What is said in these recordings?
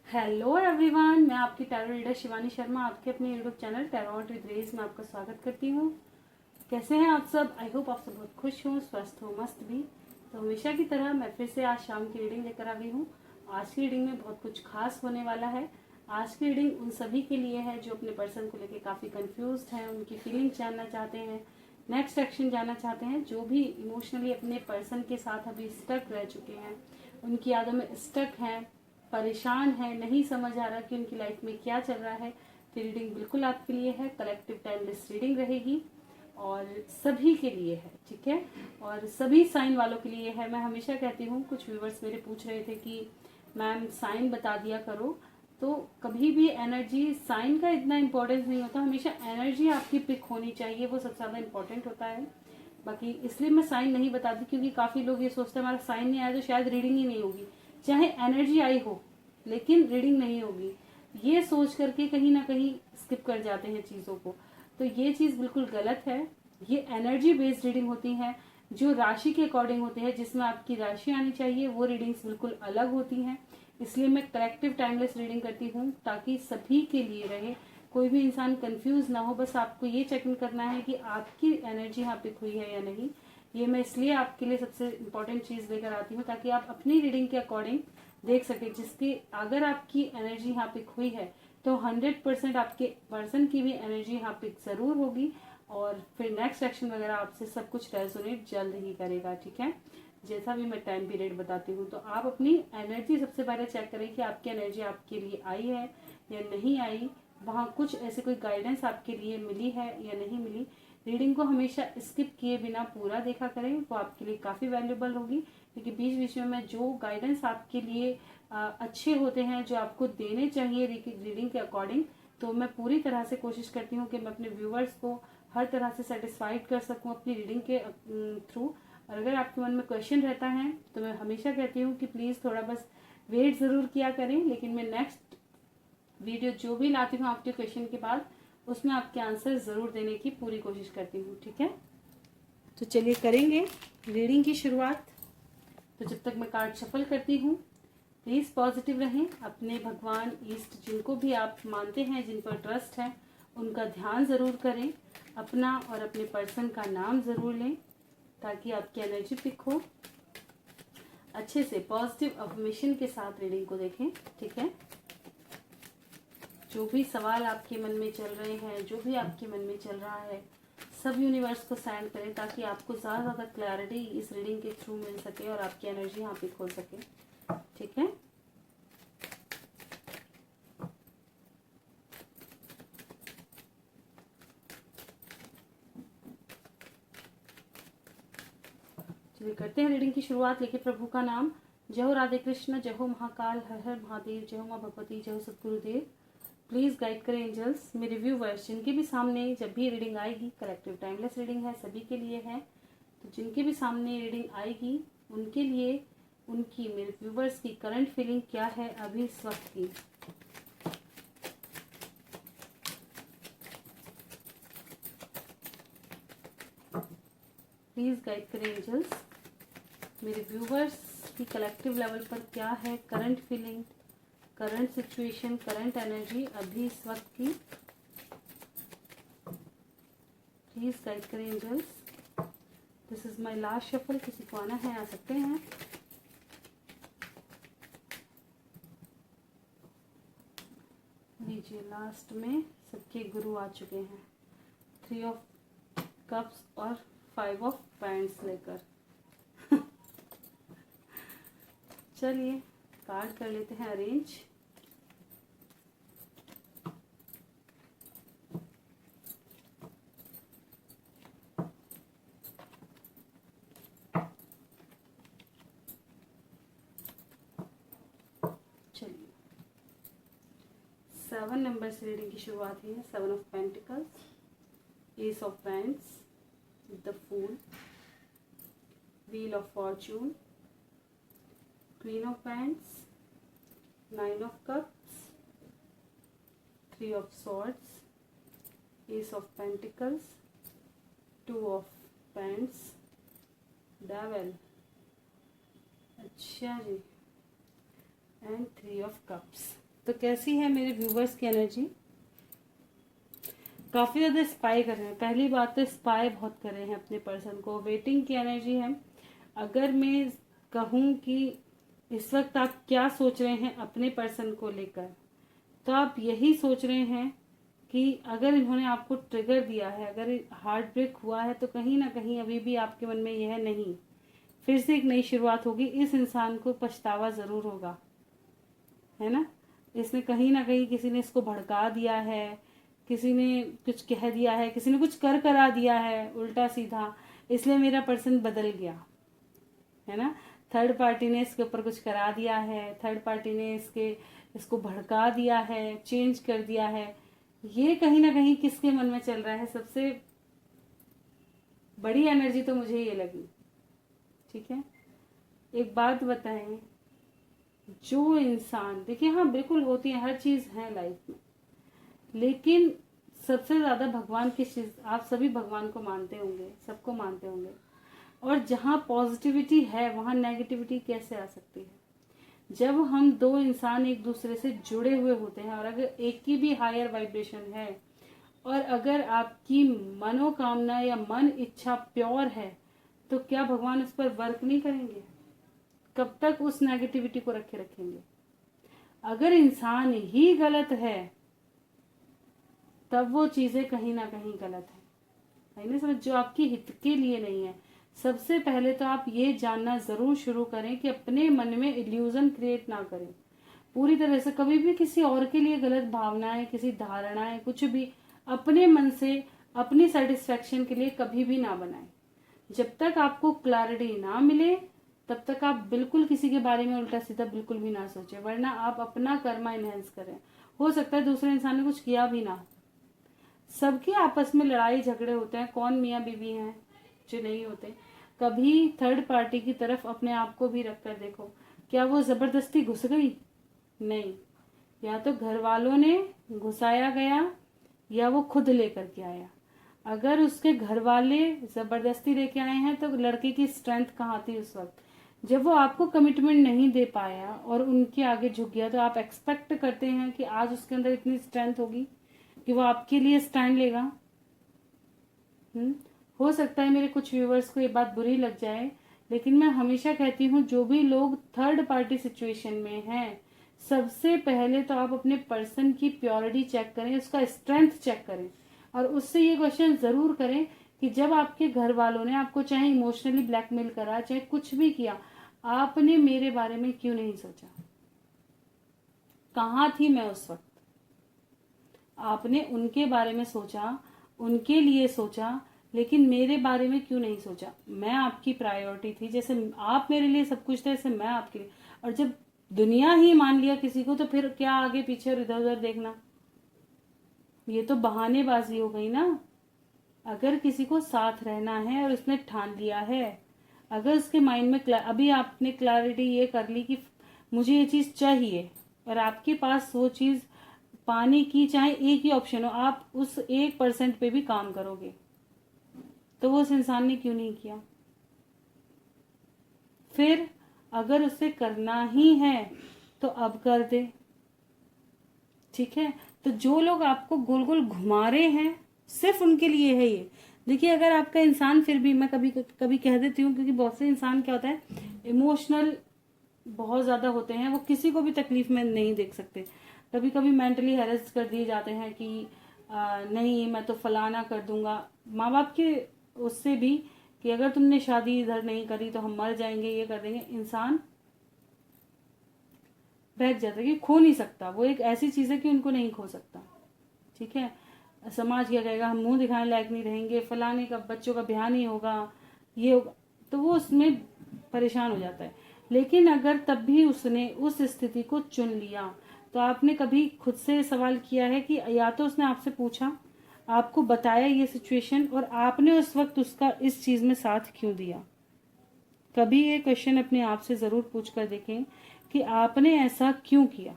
Hello everyone, मैं आपकी tarot reader Shivani Sharma आपके अपने यूट्यूब चैनल टैरोट विद रेज में आपका स्वागत करती हूँ। कैसे हैं आप सब? आई होप आप सब बहुत खुश हो, स्वस्थ हो, मस्त भी। तो हमेशा की तरह मैं फिर से आज शाम की रीडिंग लेकर आ गई हूँ। आज की रीडिंग में बहुत कुछ खास होने वाला है। आज की रीडिंग उन सभी के लिए है जो अपने पर्सन को लेकर काफ़ी कन्फ्यूज हैं, उनकी फीलिंग जानना चाहते हैं, नेक्स्ट एक्शन जानना चाहते हैं, जो भी इमोशनली अपने पर्सन के साथ अभी स्टक रह चुके हैं, उनकी यादों में स्टक हैं, परेशान है, नहीं समझ आ रहा कि उनकी लाइफ में क्या चल रहा है। तो रीडिंग बिल्कुल आपके लिए है। कलेक्टिव टाइमलेस रीडिंग रहेगी और सभी के लिए है, ठीक है, और सभी साइन वालों के लिए है। मैं हमेशा कहती हूँ, कुछ व्यूवर्स मेरे पूछ रहे थे कि मैम साइन बता दिया करो। तो कभी भी एनर्जी साइन का इतना इम्पोर्टेंस नहीं होता, हमेशा एनर्जी आपकी पिक होनी चाहिए, वो सबसे ज़्यादा इम्पोर्टेंट होता है। बाकी इसलिए मैं साइन नहीं बताती क्योंकि काफ़ी लोग ये सोचते हैं हमारा साइन नहीं आया तो शायद रीडिंग ही नहीं होगी, चाहे एनर्जी आई हो लेकिन रीडिंग नहीं होगी, ये सोच करके कहीं ना कहीं स्किप कर जाते हैं चीज़ों को। तो ये चीज़ बिल्कुल गलत है। ये एनर्जी बेस्ड रीडिंग होती है, जो राशि के अकॉर्डिंग होते हैं, जिसमें आपकी राशि आनी चाहिए, वो रीडिंग्स बिल्कुल अलग होती हैं। इसलिए मैं कलेक्टिव टाइमलेस रीडिंग करती हूँ ताकि सभी के लिए रहे, कोई भी इंसान कंफ्यूज ना हो। बस आपको ये चेक इन करना है कि आपकी एनर्जी यहाँ पिक हुई है या नहीं। ये मैं इसलिए आपके लिए सबसे इम्पोर्टेंट चीज़ लेकर आती हूँ ताकि आप अपनी रीडिंग के अकॉर्डिंग देख सके, जिसकी अगर आपकी एनर्जी यहाँ पिक हुई है तो 100% आपके पर्सन की भी एनर्जी यहाँ पिक जरूर होगी और फिर नेक्स्ट एक्शन वगैरह आपसे सब कुछ रेजोनेट जल्द ही करेगा, ठीक है। जैसा भी मैं टाइम पीरियड बताती हूँ, तो आप अपनी एनर्जी सबसे पहले चेक करें कि आपकी एनर्जी आपके लिए आई है या नहीं आई, वहाँ कुछ ऐसे कोई गाइडेंस आपके लिए मिली है या नहीं मिली। रीडिंग को हमेशा स्किप किए बिना पूरा देखा करें, वो आपके लिए काफ़ी वैल्यूबल होगी, क्योंकि बीच बीच में मैं जो गाइडेंस आपके लिए अच्छे होते हैं, जो आपको देने चाहिए रीडिंग के अकॉर्डिंग, तो मैं पूरी तरह से कोशिश करती हूँ कि मैं अपने व्यूवर्स को हर तरह से सेटिस्फाइड कर सकूँ अपनी रीडिंग के थ्रू। और अगर आपके मन में क्वेश्चन रहता है तो मैं हमेशा कहती हूँ कि प्लीज़ थोड़ा बस वेट ज़रूर किया करें, लेकिन मैं नेक्स्ट वीडियो जो भी लाती हूँ आपके क्वेश्चन के बाद, उसमें आपके आंसर ज़रूर देने की पूरी कोशिश करती हूँ, ठीक है। तो चलिए करेंगे रीडिंग की शुरुआत। तो जब तक मैं कार्ड शफल करती हूँ, प्लीज़ पॉजिटिव रहें, अपने भगवान ईस्ट जिनको भी आप मानते हैं, जिन पर ट्रस्ट है, उनका ध्यान ज़रूर करें, अपना और अपने पर्सन का नाम ज़रूर लें ताकि आपकी एनर्जी पिक हो। अच्छे से पॉजिटिव अफर्मेशन के साथ रीडिंग को देखें, ठीक है। जो भी सवाल आपके मन में चल रहे हैं, जो भी आपके मन में चल रहा है, सब यूनिवर्स को सेंड करें ताकि आपको ज़्यादा क्लैरिटी इस रीडिंग के थ्रू मिल सके और आपकी एनर्जी यहाँ पिक हो सके, ठीक है। चलिए करते हैं रीडिंग की शुरुआत। लेके प्रभु का नाम। जय हो राधे कृष्ण, जय हो महाकाल, हर हर महादेव, जय हो माँ भगवती, जय हो सतगुरुदेव। प्लीज़ गाइड करें एंजल्स। मेरे व्यूवर्स जिनके भी सामने जब भी रीडिंग आएगी, कलेक्टिव टाइमलेस रीडिंग है, सभी के लिए है, तो जिनके भी सामने रीडिंग आएगी उनके लिए उनकी, मेरे व्यूवर्स की करंट फीलिंग क्या है अभी इस वक्त की। प्लीज़ गाइड करें एंजल्स। मेरे व्यूवर्स की कलेक्टिव लेवल पर क्या है current feeling, current situation, current energy अभी इस वक्त की। प्लीज गाइड करें angels. This is my last shuffle. किसी को आना है आ सकते हैं। लीजिए, लास्ट में सबके गुरु आ चुके हैं, 3 ऑफ कप्स और 5 ऑफ पैंट्स लेकर। चलिए कार्ड कर लेते हैं अरेंज। चलिए 7 नंबर से रीडिंग की शुरुआत है। 7 of pentacles, ace of pants, the fool, wheel of fortune, queen of pants, 9 of cups, 3 of swords, ace of pentacles, 2 of pants, devil, अच्छा जी, एंड 3 ऑफ कप्स। तो कैसी है मेरे व्यूवर्स की एनर्जी? काफी ज्यादा स्पाई कर रहे हैं। पहली बात तो स्पाई बहुत कर रहे हैं अपने पर्सन को, वेटिंग की एनर्जी है। अगर मैं कहूँ कि इस वक्त आप क्या सोच रहे हैं अपने पर्सन को लेकर, तो आप यही सोच रहे हैं कि अगर इन्होंने आपको ट्रिगर दिया है, अगर हार्ट ब्रेक हुआ है, तो कहीं ना कहीं अभी भी आपके मन में यह नहीं, फिर से एक नई शुरुआत होगी। इस इंसान को पछतावा जरूर होगा, है ना। इसने कहीं ना कहीं, किसी ने इसको भड़का दिया है, किसी ने कुछ कह दिया है, किसी ने कुछ कर करा दिया है उल्टा सीधा, इसलिए मेरा पर्सन बदल गया, है ना। थर्ड पार्टी ने इसके ऊपर कुछ करा दिया है, थर्ड पार्टी ने इसको भड़का दिया है, चेंज कर दिया है। ये कहीं ना कहीं किसके मन में चल रहा है? सबसे बड़ी एनर्जी तो मुझे ये लगी। ठीक है, एक बात बताएं, जो इंसान, देखिए हाँ बिल्कुल होती है, हर चीज है लाइफ में, लेकिन सबसे ज्यादा भगवान की चीज, आप सभी भगवान को मानते होंगे, सबको मानते होंगे, और जहाँ पॉजिटिविटी है वहां नेगेटिविटी कैसे आ सकती है? जब हम दो इंसान एक दूसरे से जुड़े हुए होते हैं, और अगर एक की भी हायर वाइब्रेशन है, और अगर आपकी मनोकामना या मन इच्छा प्योर है, तो क्या भगवान उस पर वर्क नहीं करेंगे? कब तक उस नेगेटिविटी को रखे रखेंगे? अगर इंसान ही गलत है, तब वो चीजें कहीं ना कहीं गलत है ना, समझ, जो आपकी हित के लिए नहीं है। सबसे पहले तो आप ये जानना जरूर शुरू करें कि अपने मन में इल्यूजन क्रिएट ना करें पूरी तरह से। कभी भी किसी और के लिए गलत भावनाएं, किसी धारणाएं, कुछ भी अपने मन से अपनी सेटिस्फेक्शन के लिए कभी भी ना बनाएं। जब तक आपको क्लैरिटी ना मिले, तब तक आप बिल्कुल किसी के बारे में उल्टा सीधा बिल्कुल भी ना सोचें, वरना आप अपना कर्मा इनहेंस करें। हो सकता है दूसरे इंसान ने कुछ किया भी ना। सबके आपस में लड़ाई झगड़े होते हैं, कौन मियाँ बीवी हैं जो नहीं होते। कभी थर्ड पार्टी की तरफ अपने आप को भी रख कर देखो, क्या वो जबरदस्ती घुस गई? नहीं, या तो घर वालों ने घुसाया गया, या वो खुद लेकर के आया। अगर उसके घर वाले जबरदस्ती लेके आए हैं, तो लड़के की स्ट्रेंथ कहाँ थी उस वक्त? जब वो आपको कमिटमेंट नहीं दे पाया और उनके आगे झुक गया, तो आप एक्सपेक्ट करते हैं कि आज उसके अंदर इतनी स्ट्रेंथ होगी कि वो आपके लिए स्टैंड लेगा? हो सकता है मेरे कुछ व्यूवर्स को ये बात बुरी लग जाए, लेकिन मैं हमेशा कहती हूँ, जो भी लोग थर्ड पार्टी सिचुएशन में हैं, सबसे पहले तो आप अपने पर्सन की प्योरिटी चेक करें, उसका स्ट्रेंथ चेक करें, और उससे ये क्वेश्चन जरूर करें कि जब आपके घर वालों ने आपको चाहे इमोशनली ब्लैकमेल करा, चाहे कुछ भी किया, आपने मेरे बारे में क्यों नहीं सोचा? कहाँ थी मैं उस वक्त? आपने उनके बारे में सोचा, उनके लिए सोचा, लेकिन मेरे बारे में क्यों नहीं सोचा? मैं आपकी प्रायोरिटी थी। जैसे आप मेरे लिए सब कुछ थे, ऐसे मैं आपके लिए। और जब दुनिया ही मान लिया किसी को, तो फिर क्या आगे पीछे और इधर उधर देखना? ये तो बहानेबाजी हो गई ना। अगर किसी को साथ रहना है और उसने ठान लिया है, अगर उसके माइंड में अभी आपने क्लैरिटी ये कर ली कि मुझे ये चीज चाहिए, और आपके पास वो चीज पाने की चाहे एक ही ऑप्शन हो, आप उस 1% पे भी काम करोगे, तो वो उस इंसान ने क्यों नहीं किया? फिर अगर उसे करना ही है तो अब कर दे। ठीक है, तो जो लोग आपको गोल गोल घुमा रहे हैं, सिर्फ उनके लिए है ये। देखिए, अगर आपका इंसान, फिर भी मैं कभी कभी कह देती हूँ, क्योंकि बहुत से इंसान क्या होता है, इमोशनल बहुत ज्यादा होते हैं, वो किसी को भी तकलीफ में नहीं देख सकते। कभी कभी मेंटली हैरेस कर दिए जाते हैं कि नहीं मैं तो फलाना कर दूंगा, माँ बाप के उससे भी, कि अगर तुमने शादी इधर नहीं करी तो हम मर जाएंगे, ये कर देंगे। इंसान बहक जाता है कि खो नहीं सकता, वो एक ऐसी चीज है कि उनको नहीं खो सकता। ठीक है, समाज क्या कहेगा, हम मुंह दिखाने लायक नहीं रहेंगे, फलाने का बच्चों का ब्याह नहीं होगा, ये होगा, तो वो उसमें परेशान हो जाता है। लेकिन अगर तब भी उसने उस स्थिति को चुन लिया, तो आपने कभी खुद से सवाल किया है कि या तो उसने आपसे पूछा, आपको बताया ये सिचुएशन, और आपने उस वक्त उसका इस चीज में साथ क्यों दिया? कभी ये क्वेश्चन अपने आप से जरूर पूछ कर देखें कि आपने ऐसा क्यों किया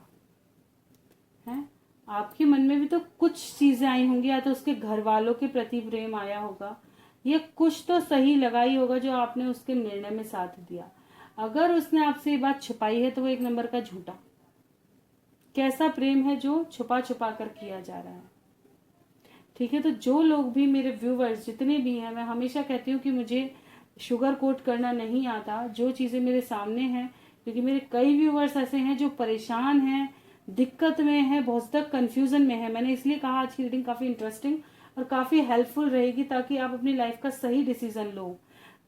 है। आपके मन में भी तो कुछ चीजें आई होंगी, या तो उसके घर वालों के प्रति प्रेम आया होगा, या कुछ तो सही लगा ही होगा जो आपने उसके निर्णय में साथ दिया। अगर उसने आपसे ये बात छुपाई है, तो वो एक नंबर का झूठा, कैसा प्रेम है जो छुपा छुपा कर किया जा रहा है। ठीक है, तो जो लोग भी मेरे व्यूवर्स जितने भी हैं, मैं हमेशा कहती हूँ कि मुझे शुगर कोट करना नहीं आता, जो चीज़ें मेरे सामने हैं, क्योंकि मेरे कई व्यूवर्स ऐसे हैं जो परेशान हैं, दिक्कत में हैं, बहुत ज़्यादा कन्फ्यूजन में है। मैंने इसलिए कहा आज की रीडिंग काफ़ी इंटरेस्टिंग और काफ़ी हेल्पफुल रहेगी, ताकि आप अपनी लाइफ का सही डिसीजन लो।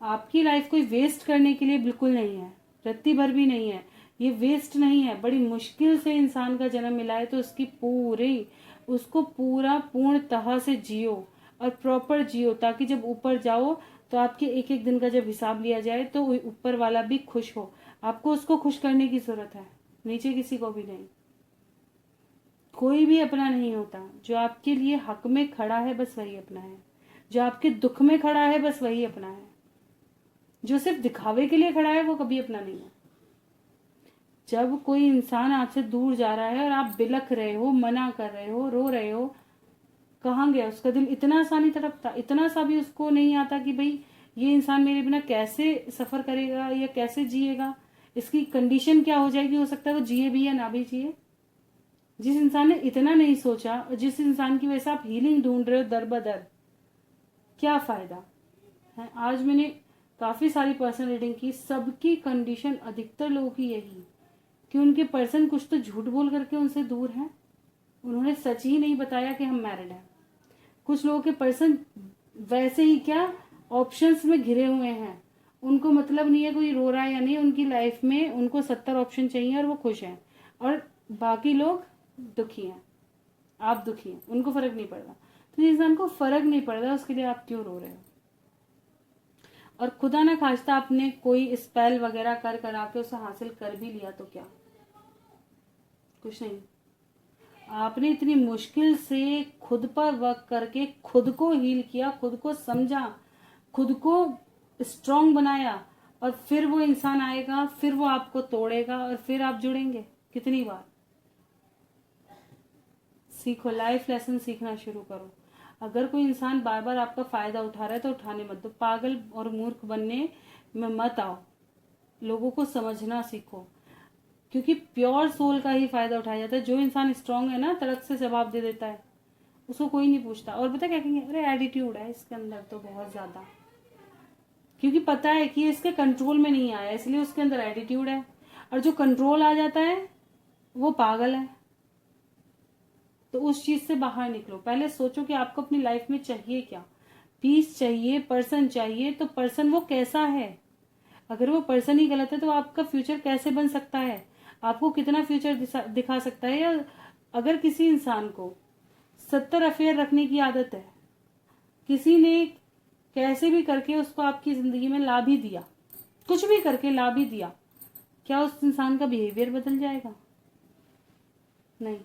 आपकी लाइफ कोई वेस्ट करने के लिए बिल्कुल नहीं है, रत्ती भर भी नहीं है, ये वेस्ट नहीं है। बड़ी मुश्किल से इंसान का जन्म मिला है, तो उसको पूरा पूर्ण तरह से जियो और प्रॉपर जियो, ताकि जब ऊपर जाओ तो आपके एक एक दिन का जब हिसाब लिया जाए तो ऊपर वाला भी खुश हो। आपको उसको खुश करने की जरूरत है, नीचे किसी को भी नहीं। कोई भी अपना नहीं होता, जो आपके लिए हक में खड़ा है बस वही अपना है, जो आपके दुख में खड़ा है बस वही अपना है। जो सिर्फ दिखावे के लिए खड़ा है वो कभी अपना नहीं है। जब कोई इंसान आपसे दूर जा रहा है और आप बिलख रहे हो, मना कर रहे हो, रो रहे हो, कहाँ गया उसका दिल? इतना सा नहीं तड़पता, इतना सा भी उसको नहीं आता कि भाई ये इंसान मेरे बिना कैसे सफर करेगा या कैसे जिएगा, इसकी कंडीशन क्या हो जाएगी, हो सकता है वो जिए भी या ना भी जिए। जिस इंसान ने इतना नहीं सोचा और जिस इंसान की वजह से आप हीलिंग ढूंढ रहे हो दर बदर, क्या फायदा है। आज मैंने काफी सारी पर्सनल रीडिंग की, सबकी कंडीशन अधिकतर लोगों की यही कि उनके पर्सन कुछ तो झूठ बोल करके उनसे दूर हैं, उन्होंने सच ही नहीं बताया कि हम मैरिड हैं। कुछ लोगों के पर्सन वैसे ही क्या ऑप्शंस में घिरे हुए हैं, उनको मतलब नहीं है कोई रो रहा है या नहीं, उनकी लाइफ में उनको 70 ऑप्शन चाहिए और वो खुश हैं, और बाकी लोग दुखी हैं, आप दुखी हैं, उनको फर्क नहीं पड़ रहा। तो जिस इंसान को फर्क नहीं पड़ रहा उसके लिए आप क्यों रो रहे हो? और खुदा ना खास्ता आपने कोई स्पेल वगैरह कर करा के उसे हासिल कर भी लिया तो क्या? कुछ नहीं। आपने इतनी मुश्किल से खुद पर वर्क करके खुद को हील किया, खुद को समझा, खुद को स्ट्रांग बनाया, और फिर वो इंसान आएगा, फिर वो आपको तोड़ेगा और फिर आप जुड़ेंगे। कितनी बार? सीखो, लाइफ लेसन सीखना शुरू करो। अगर कोई इंसान बार बार आपका फायदा उठा रहा है तो उठाने मत दो। पागल और मूर्ख बनने में मत आओ, लोगों को समझना सीखो, क्योंकि प्योर सोल का ही फायदा उठाया जाता है। जो इंसान स्ट्रांग है ना, तड़क से जवाब दे देता है, उसको कोई नहीं पूछता। और पता क्या कहेंगे? अरे एटीट्यूड है इसके अंदर तो बहुत ज्यादा, क्योंकि पता है कि इसके कंट्रोल में नहीं आया, इसलिए उसके अंदर एटीट्यूड है। और जो कंट्रोल आ जाता है वो पागल है। तो उस चीज से बाहर निकलो। पहले सोचो कि आपको अपनी लाइफ में चाहिए क्या। पीस चाहिए, पर्सन चाहिए, तो पर्सन वो कैसा है? अगर वो पर्सन ही गलत है तो आपका फ्यूचर कैसे बन सकता है? आपको कितना फ्यूचर दिखा सकता है? या अगर किसी इंसान को 70 अफेयर रखने की आदत है, किसी ने कैसे भी करके उसको आपकी जिंदगी में ला भी दिया, कुछ भी करके ला भी दिया, क्या उस इंसान का बिहेवियर बदल जाएगा? नहीं,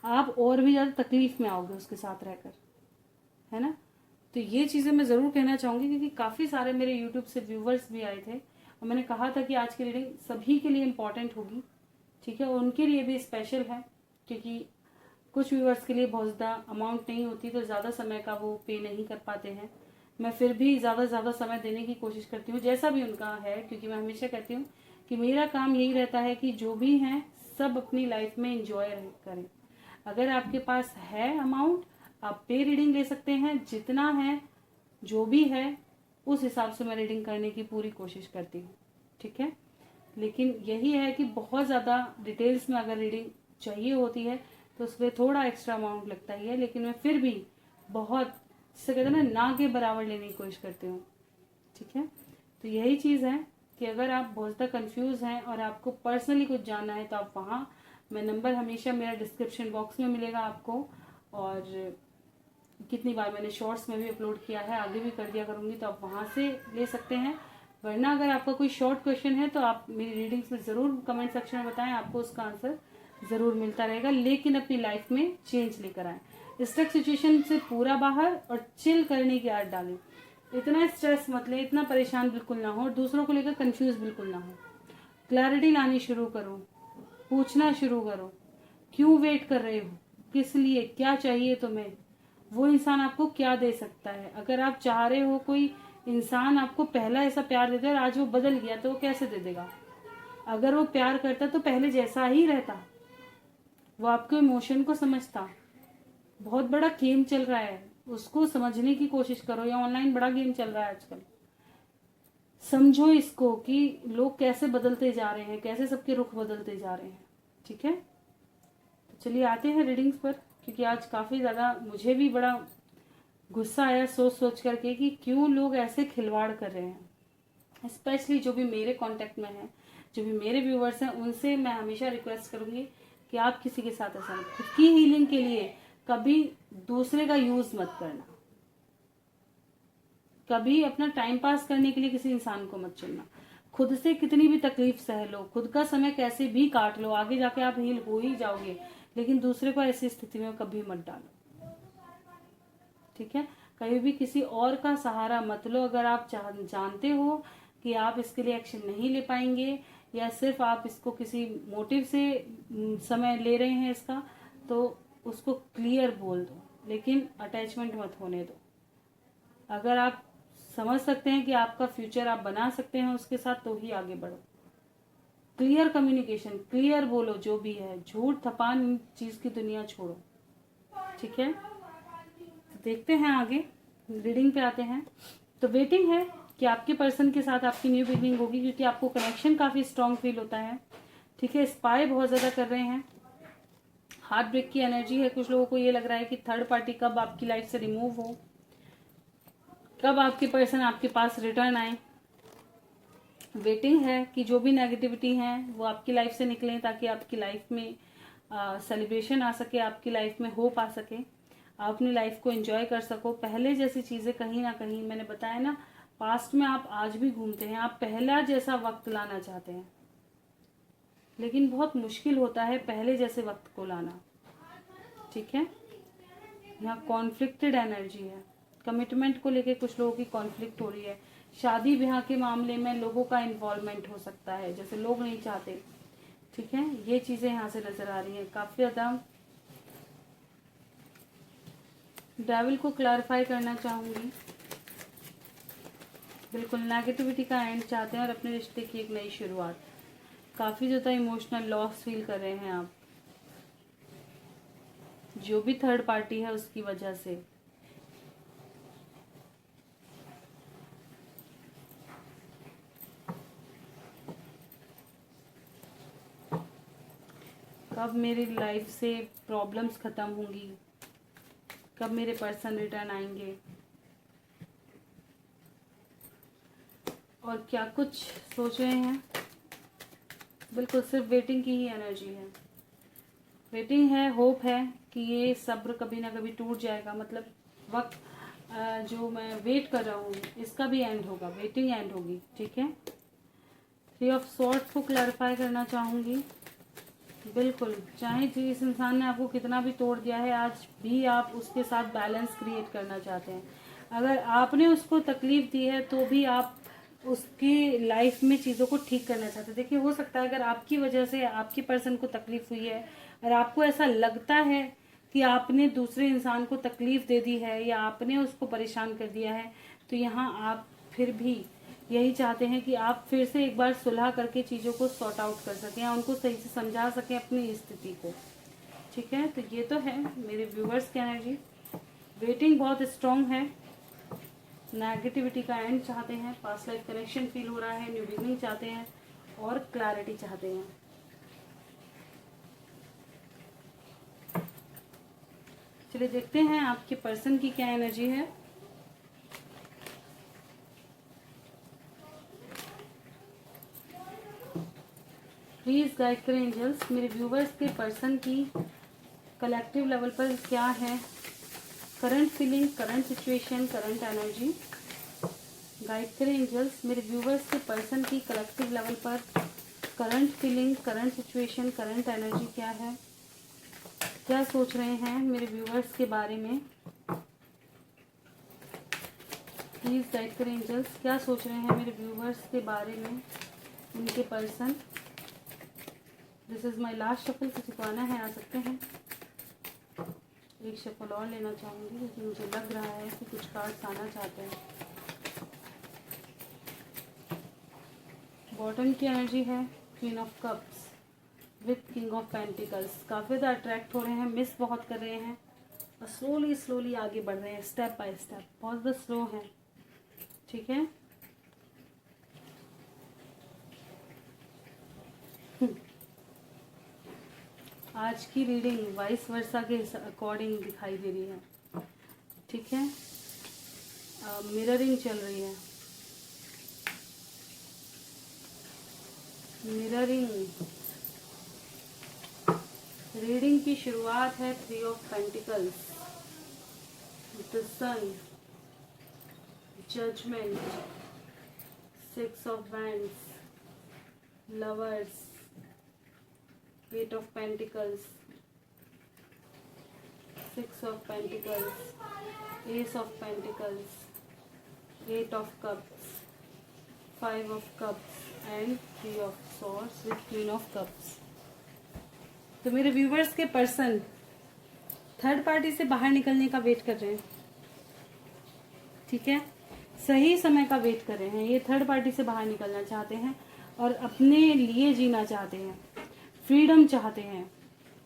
आप और भी ज्यादा तकलीफ में आओगे उसके साथ रहकर, है ना। तो ये चीजें मैं जरूर कहना चाहूंगी, क्योंकि काफी सारे मेरे यूट्यूब से व्यूवर्स भी आए थे और मैंने कहा था कि आज की रीडिंग सभी के लिए इम्पोर्टेंट होगी। ठीक है, उनके लिए भी स्पेशल है, क्योंकि कुछ व्यूवर्स के लिए बहुत ज़्यादा अमाउंट नहीं होती, तो ज़्यादा समय का वो पे नहीं कर पाते हैं। मैं फिर भी ज़्यादा समय देने की कोशिश करती हूँ, जैसा भी उनका है, क्योंकि मैं हमेशा कहती हूँ कि मेरा काम यही रहता है कि जो भी हैं सब अपनी लाइफ में इंजॉय करें। अगर आपके पास है अमाउंट, आप पे रीडिंग ले सकते हैं, जितना है जो भी है उस हिसाब से मैं रीडिंग करने की पूरी कोशिश करती हूँ। ठीक है, लेकिन यही है कि बहुत ज़्यादा डिटेल्स में अगर रीडिंग चाहिए होती है तो उसमें थोड़ा एक्स्ट्रा अमाउंट लगता ही है, लेकिन मैं फिर भी बहुत, जिसे कहते हैं ना के बराबर लेने की कोशिश करती हूँ। ठीक है, तो यही चीज़ है कि अगर आप बहुत ज़्यादा कंफ्यूज हैं और आपको पर्सनली कुछ जानना है तो आप वहाँ, मैं नंबर हमेशा मेरा डिस्क्रिप्शन बॉक्स में मिलेगा आपको, और कितनी बार मैंने शॉर्ट्स में भी अपलोड किया है, आगे भी कर दिया करूँगी, तो आप वहाँ से ले सकते हैं। वरना अगर आपका कोई शॉर्ट क्वेश्चन है तो आप मेरी रीडिंग्स में ज़रूर कमेंट सेक्शन में बताएं, आपको उसका आंसर ज़रूर मिलता रहेगा। लेकिन अपनी लाइफ में चेंज लेकर आए, स्टक सिचुएशन से पूरा बाहर और चिल करने की आदत डालें। इतना स्ट्रेस मत ले, इतना परेशान बिल्कुल ना हो, और दूसरों को लेकर कंफ्यूज बिल्कुल ना हो। क्लैरिटी लानी शुरू करो, पूछना शुरू करो, क्यों वेट कर रहे हो, किस लिए, क्या चाहिए तुम्हें, वो इंसान आपको क्या दे सकता है। अगर आप चाह रहे हो कोई इंसान आपको पहला ऐसा प्यार देता है और आज वो बदल गया, तो वो कैसे दे देगा? अगर वो प्यार करता तो पहले जैसा ही रहता, वो आपके इमोशन को समझता। बहुत बड़ा गेम चल रहा है, उसको समझने की कोशिश करो। या ऑनलाइन बड़ा गेम चल रहा है आजकल, समझो इसको कि लोग कैसे बदलते जा रहे हैं, कैसे सबके रुख बदलते जा रहे हैं। ठीक है, तो चलिए आते हैं रीडिंग्स पर, क्योंकि आज काफी ज्यादा मुझे भी बड़ा गुस्सा आया सोच सोच करके कि क्यों लोग ऐसे खिलवाड़ कर रहे हैं। स्पेशली जो भी मेरे कांटेक्ट में है, जो भी मेरे व्यूवर्स हैं, उनसे मैं हमेशा रिक्वेस्ट करूंगी कि आप किसी के साथ ऐसा नहीं, खुद की हीलिंग के लिए कभी दूसरे का यूज मत करना, कभी अपना टाइम पास करने के लिए किसी इंसान को मत चुनना। खुद से कितनी भी तकलीफ सह लो, खुद का समय कैसे भी काट लो, आगे जाके आप हील हो ही जाओगे, लेकिन दूसरे को ऐसी स्थिति में कभी मत डालो। ठीक है, कभी भी किसी और का सहारा मत लो। अगर आप जानते हो कि आप इसके लिए एक्शन नहीं ले पाएंगे, या सिर्फ आप इसको किसी मोटिव से समय ले रहे हैं इसका, तो उसको क्लियर बोल दो, लेकिन अटैचमेंट मत होने दो। अगर आप समझ सकते हैं कि आपका फ्यूचर आप बना सकते हैं उसके साथ, तो ही आगे बढ़ो। क्लियर कम्युनिकेशन, क्लियर बोलो जो भी है, झूठ थपान चीज की दुनिया छोड़ो। ठीक है, तो देखते हैं आगे, रीडिंग पे आते हैं। तो वेटिंग है कि आपके पर्सन के साथ आपकी न्यू बिगनिंग होगी, क्योंकि आपको कनेक्शन काफी स्ट्रांग फील होता है। ठीक है, स्पाई बहुत ज्यादा कर रहे हैं, हार्ट ब्रेक की एनर्जी है। कुछ लोगों को ये लग रहा है कि थर्ड पार्टी कब आपकी लाइफ से रिमूव हो, कब आपके पर्सन आपके पास रिटर्न आए। वेटिंग है कि जो भी नेगेटिविटी है वो आपकी लाइफ से निकले, ताकि आपकी लाइफ में सेलिब्रेशन आ सके, आपकी लाइफ में होप आ सके, आप अपनी लाइफ को एंजॉय कर सको। पहले जैसी चीजें कहीं ना कहीं, मैंने बताया ना, पास्ट में आप आज भी घूमते हैं, आप पहला जैसा वक्त लाना चाहते हैं, लेकिन बहुत मुश्किल होता है पहले जैसे वक्त को लाना। ठीक है, यहाँ कॉन्फ्लिक्टेड एनर्जी है, कमिटमेंट को लेके कुछ लोगों की कॉन्फ्लिक्ट हो रही है। शादी ब्याह के मामले में लोगों का इन्वॉल्वमेंट हो सकता है, जैसे लोग नहीं चाहते। ठीक है, ये चीजें यहाँ से नजर आ रही हैं काफी ज्यादा। डेविल को क्लैरिफाई करना चाहूंगी, बिल्कुल नेगेटिविटी का एंड चाहते हैं और अपने रिश्ते की एक नई शुरुआत। काफी ज्यादा इमोशनल लॉस फील कर रहे हैं आप, जो भी थर्ड पार्टी है उसकी वजह से। कब मेरी लाइफ से प्रॉब्लम्स खत्म होंगी, कब मेरे पर्सन रिटर्न आएंगे, और क्या कुछ सोच रहे हैं। बिल्कुल सिर्फ वेटिंग की ही एनर्जी है, वेटिंग है, होप है कि ये सब्र कभी ना कभी टूट जाएगा। मतलब वक्त जो मैं वेट कर रहा हूँ इसका भी एंड होगा, वेटिंग एंड होगी। ठीक है, 3 ऑफ सॉर्ड्स को क्लैरिफाई करना चाहूंगी। बिल्कुल, चाहे जिस इंसान ने आपको कितना भी तोड़ दिया है, आज भी आप उसके साथ बैलेंस क्रिएट करना चाहते हैं। अगर आपने उसको तकलीफ दी है तो भी आप उसकी लाइफ में चीज़ों को ठीक करना चाहते हैं। देखिए, हो सकता है अगर आपकी वजह से आपकी पर्सन को तकलीफ हुई है और आपको ऐसा लगता है कि आपने दूसरे इंसान को तकलीफ दे दी है या आपने उसको परेशान कर दिया है, तो यहाँ आप फिर भी यही चाहते हैं कि आप फिर से एक बार सुलह करके चीज़ों को सॉर्ट आउट कर सकें, उनको सही से समझा सकें अपनी स्थिति को। ठीक है, तो ये तो है मेरे व्यूवर्स की एनर्जी। वेटिंग बहुत स्ट्रांग है, नेगेटिविटी का एंड चाहते हैं, पास्ट लाइफ कनेक्शन फील हो रहा है, न्यू बिगनिंग चाहते हैं और क्लैरिटी चाहते हैं। चलिए देखते हैं आपके पर्सन की क्या एनर्जी है। प्लीज गाइड करें एंजल्स, मेरे व्यूवर्स के पर्सन की कलेक्टिव लेवल पर क्या है current feeling, current situation, current energy. Guide करें एंजल्स, मेरे व्यूवर्स के पर्सन की कलेक्टिव लेवल पर current feeling, current situation, current energy क्या है, क्या सोच रहे हैं मेरे व्यूवर्स के बारे में। प्लीज गाइड करें एंजल्स, क्या सोच रहे हैं मेरे व्यूवर्स के बारे में उनके person. This is my last shuffle, किसी को आना है आ सकते हैं। एक शफल और लेना चाहूंगी क्योंकि मुझे लग रहा है कि कुछ कार्ड्स आना चाहते हैं। बॉटम की एनर्जी है queen of cups, with king of pentacles. काफ़ी ज़्यादा अट्रैक्ट हो रहे हैं, मिस बहुत कर रहे हैं और स्लोली स्लोली आगे बढ़ रहे हैं, स्टेप बाय स्टेप, बहुत ज़्यादा स्लो हैं। ठीक है, आज की रीडिंग वाइस वर्सा के अकॉर्डिंग दिखाई दे रही है। ठीक है, मिररिंग चल रही है, मिररिंग। रीडिंग की शुरुआत है 3 of pentacles, the sun, judgement, 6 of wands, lovers, 8 of pentacles, 6 of pentacles, ace of pentacles, 8 of cups, 5 of cups and 3 of swords with queen of cups. तो मेरे व्यूवर्स के पर्सन थर्ड पार्टी से बाहर निकलने का वेट कर रहे हैं। ठीक है, सही समय का वेट कर रहे हैं। ये थर्ड पार्टी से बाहर निकलना चाहते हैं और अपने लिए जीना चाहते हैं, फ्रीडम चाहते हैं।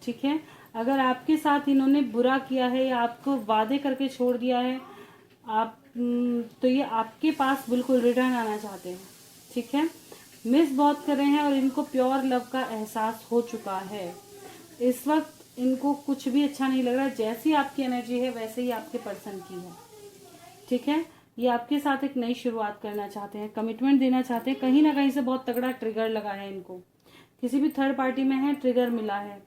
ठीक है, अगर आपके साथ इन्होंने बुरा किया है या आपको वादे करके छोड़ दिया है आप, तो ये आपके पास बिल्कुल रिटर्न आना चाहते हैं। ठीक है, मिस बहुत कर रहे हैं और इनको प्योर लव का एहसास हो चुका है। इस वक्त इनको कुछ भी अच्छा नहीं लग रहा, जैसी आपकी एनर्जी है वैसे ही आपके पर्सन की है। ठीक है, ये आपके साथ एक नई शुरुआत करना चाहते हैं, कमिटमेंट देना चाहते हैं। कहीं ना कहीं से बहुत तगड़ा ट्रिगर लगा है इनको, किसी भी थर्ड पार्टी में है, ट्रिगर मिला है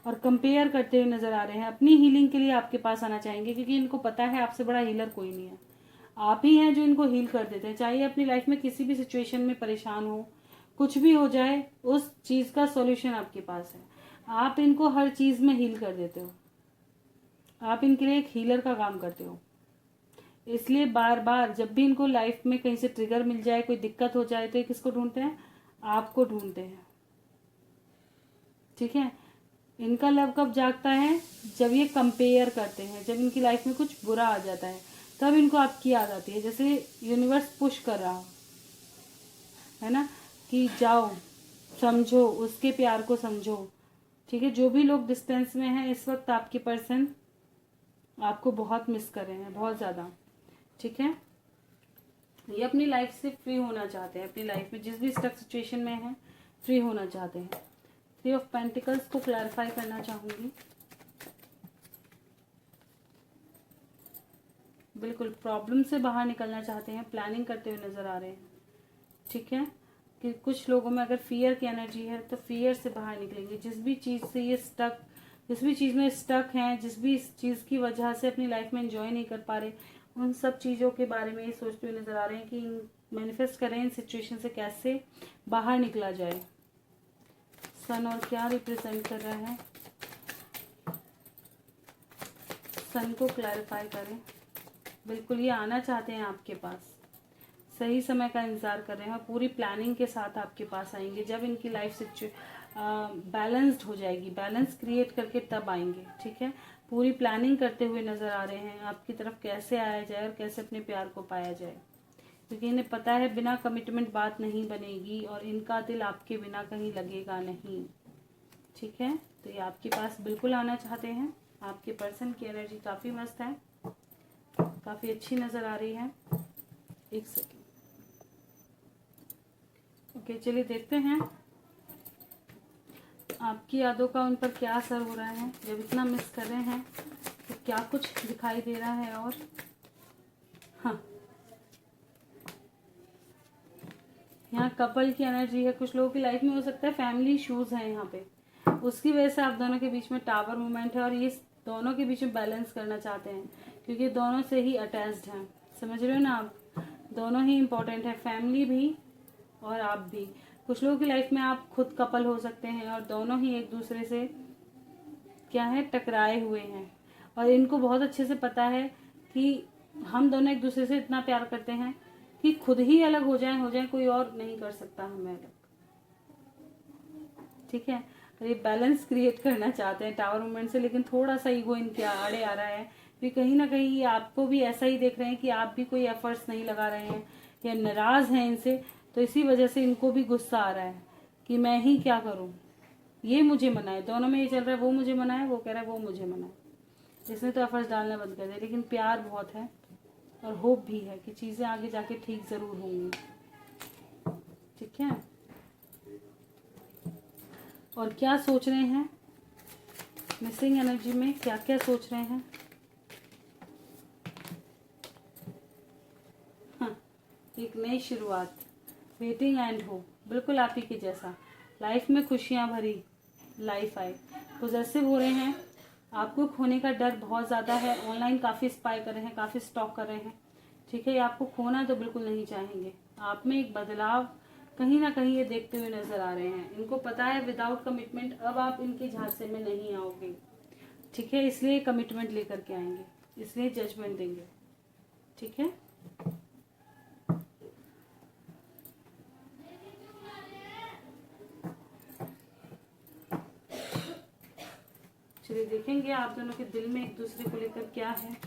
और कंपेयर करते हुए नजर आ रहे हैं। अपनी हीलिंग के लिए आपके पास आना चाहेंगे क्योंकि इनको पता है आपसे बड़ा हीलर कोई नहीं है, आप ही हैं जो इनको हील कर देते हैं। चाहे अपनी लाइफ में किसी भी सिचुएशन में परेशान हो, कुछ भी हो जाए, उस चीज का सॉल्यूशन आपके पास है। आप इनको हर चीज में हील कर देते हो, आप इनके लिए एक हीलर का काम करते हो। इसलिए बार बार जब भी इनको लाइफ में कहीं से ट्रिगर मिल जाए, कोई दिक्कत हो जाए, तो ये किसको ढूंढते हैं? आपको ढूंढते हैं। ठीक है, इनका लव कब जागता है? जब ये कंपेयर करते हैं, जब इनकी लाइफ में कुछ बुरा आ जाता है, तब इनको आपकी याद आती है। जैसे यूनिवर्स पुश कर रहा हो, है ना, कि जाओ समझो, उसके प्यार को समझो। ठीक है, जो भी लोग डिस्टेंस में हैं इस वक्त, आपके पर्सन आपको बहुत मिस कर रहे हैं, बहुत ज़्यादा। ठीक है, ये अपनी लाइफ से फ्री होना चाहते हैं, अपनी लाइफ में जिस भी स्टक सिचुएशन में है फ्री होना चाहते हैं। 3 ऑफ पेंटिकल्स को क्लैरिफाई करना चाहूंगी। बिल्कुल प्रॉब्लम से बाहर निकलना चाहते हैं, प्लानिंग करते हुए नजर आ रहे हैं। ठीक है, कि कुछ लोगों में अगर फियर की एनर्जी है तो फियर से बाहर निकलेंगे। जिस भी चीज़ से ये स्टक, जिस भी चीज़ में स्टक हैं, जिस भी चीज़ की वजह से अपनी लाइफ में एंजॉय नहीं कर पा रहे, उन सब चीज़ों के बारे में ये सोचते हुए नजर आ रहे हैं कि मैनिफेस्ट करें इन सिचुएशन से कैसे बाहर निकला जाए। सन और क्या रिप्रेजेंट कर रहा है, सन को क्लैरिफाई करें। बिल्कुल ये आना चाहते हैं आपके पास, सही समय का इंतजार कर रहे हैं और पूरी प्लानिंग के साथ आपके पास आएंगे। जब इनकी लाइफ बैलेंस्ड हो जाएगी, बैलेंस क्रिएट करके तब आएंगे। ठीक है, पूरी प्लानिंग करते हुए नजर आ रहे हैं आपकी तरफ, कैसे आया जाए और कैसे अपने प्यार को पाया जाए, क्योंकि इन्हें पता है बिना कमिटमेंट बात नहीं बनेगी और इनका दिल आपके बिना कहीं लगेगा नहीं। ठीक है, तो ये आपके पास बिल्कुल आना चाहते हैं। आपके पर्सन की एनर्जी काफ़ी मस्त है, काफ़ी अच्छी नज़र आ रही है। एक सेकेंड, ओके, चलिए देखते हैं आपकी यादों का उन पर क्या असर हो रहा है। जब इतना मिस कर रहे हैं तो क्या कुछ दिखाई दे रहा है। और हाँ, यहाँ कपल की एनर्जी है। कुछ लोगों की लाइफ में हो सकता है फैमिली इश्यूज है यहाँ पे, उसकी वजह से आप दोनों के बीच में टावर मूवमेंट है और ये दोनों के बीच में बैलेंस करना चाहते हैं क्योंकि दोनों से ही अटैच्ड हैं। समझ रहे हो ना आप, दोनों ही इम्पोर्टेंट है, फैमिली भी और आप भी। कुछ लोगों की लाइफ में आप खुद कपल हो सकते हैं और दोनों ही एक दूसरे से क्या है, टकराए हुए हैं और इनको बहुत अच्छे से पता है कि हम दोनों एक दूसरे से इतना प्यार करते हैं कि खुद ही अलग हो जाए कोई और नहीं कर सकता हमें अलग। ठीक है, और ये बैलेंस क्रिएट करना चाहते हैं टावर मूवमेंट से, लेकिन थोड़ा सा ईगो इनके आड़े आ रहा है कि कहीं ना कहीं आपको भी ऐसा ही देख रहे हैं कि आप भी कोई एफर्ट्स नहीं लगा रहे हैं या नाराज हैं इनसे, तो इसी वजह से इनको भी गुस्सा आ रहा है कि मैं ही क्या करूं, ये मुझे मनाए, दोनों में ये चल रहा है, वो मुझे मनाए, वो कह रहा है वो मुझे मनाए। इसने तो एफर्ट्स डालना बंद कर दिया, लेकिन प्यार बहुत है और होप भी है कि चीज़ें आगे जाके ठीक ज़रूर होंगी। ठीक है, और क्या सोच रहे हैं मिसिंग एनर्जी में, क्या क्या सोच रहे हैं? हाँ, एक नई शुरुआत, वेटिंग एंड हो, बिल्कुल आप ही के जैसा। लाइफ में खुशियां भरी लाइफ आए, पॉजेसिव हो रहे हैं, आपको खोने का डर बहुत ज़्यादा है। ऑनलाइन काफ़ी स्पाई कर रहे हैं, काफ़ी स्टॉक कर रहे हैं। ठीक है, ये आपको खोना तो बिल्कुल नहीं चाहेंगे। आप में एक बदलाव कहीं ना कहीं ये देखते हुए नजर आ रहे हैं। इनको पता है विदाउट कमिटमेंट अब आप इनके झांसे में नहीं आओगे। ठीक है, इसलिए कमिटमेंट लेकर के आएंगे, इसलिए जजमेंट देंगे। ठीक है, चलिए देखेंगे आप दोनों के दिल में एक दूसरे को लेकर क्या है